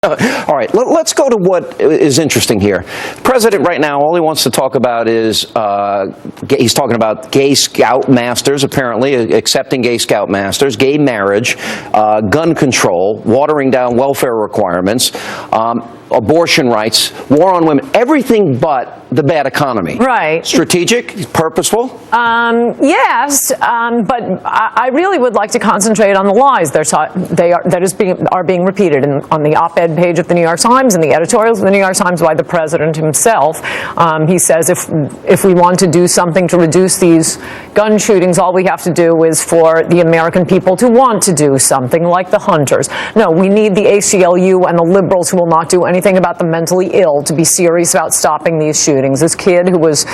All right, let's go to what is interesting here. The president right now, all he wants to talk about is, he's talking about gay scoutmasters, apparently, accepting gay scoutmasters, gay marriage, gun control, watering down welfare requirements, abortion rights, war on women, everything but the bad economy. Right. Strategic, purposeful? Yes, but I really would like to concentrate on the lies that are being repeated on the op-ed page of the New York Times and the editorials of the New York Times by the president himself. He says if we want to do something to reduce these gun shootings, all we have to do is for the American people to want to do something, like the hunters. No, we need the ACLU and the liberals who will not do anything about the mentally ill to be serious about stopping these shootings. This kid who was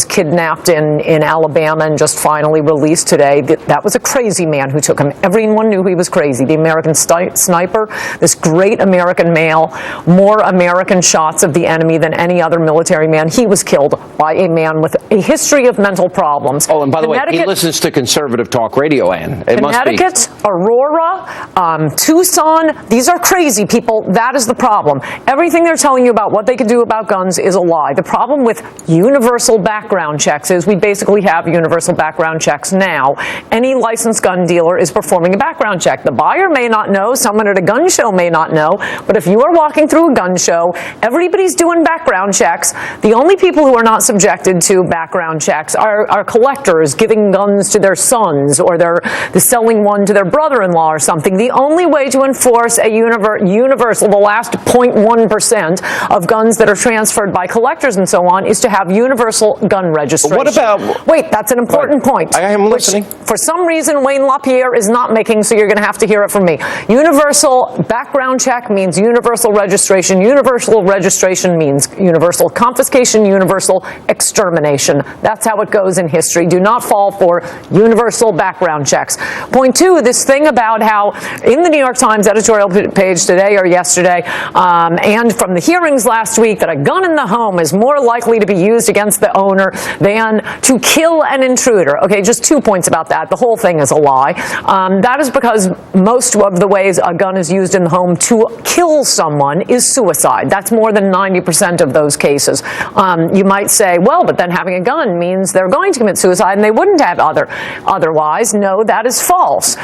kidnapped in Alabama and just finally released today, that was a crazy man who took him. Everyone knew he was crazy. The American sniper, this great American male, more American shots of the enemy than any other military man. He was killed by a man with a history of mental problems. Oh, and by the way, he listens to conservative talk radio, Ann. It must be. Connecticut, Aurora, Tucson, these are crazy people. That is the problem. Everything they're telling you about what they can do about guns is a lie. The problem with universal background checks is we basically have universal background checks now. Any licensed gun dealer is performing a background check. The buyer may not know, someone at a gun show may not know, but if you are walking through a gun show, everybody's doing background checks. The only people who are not subjected to background checks are collectors giving guns to their sons, or they're selling one to their brother-in-law or something. The only way to enforce a universal, the last 0.1% of guns that are transferred by collectors and so on, is to have universal gun registration. What about... Wait, that's an important point. I am listening. For some reason, Wayne LaPierre is not making, so you're going to have to hear it from me. Universal background check means universal registration. Universal registration means universal confiscation, universal extermination. That's how it goes in history. Do not fall for universal background checks. Point two, this thing about how in the New York Times editorial page today or yesterday, and from the hearings last week, that a gun in the home is more likely to be used against the owner than to kill an intruder. Okay, just 2 points about that. The whole thing is a lie. That is because most of the ways a gun is used in the home to kill someone is suicide. That's more than 90% of those cases. You might say, well, but then having a gun means they're going to commit suicide and they wouldn't have otherwise. No, that is false.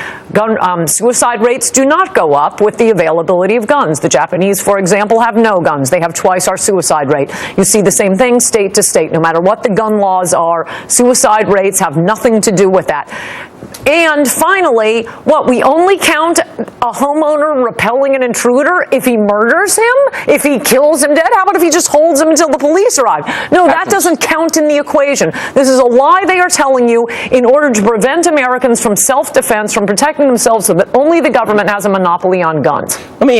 Suicide rates do not go up with the availability of guns. The Japanese, for example, have no guns. They have twice our suicide rate. You see the same thing state to state. No matter what the gun laws are, suicide rates have nothing to do with that. And finally, we only count a homeowner repelling an intruder if he murders him? If he kills him dead? How about if he just holds him until the police arrive? No, that doesn't count in the equation. This is a lie they are telling you in order to prevent Americans from self-defense, from protecting themselves, so that only the government has a monopoly on guns. Let me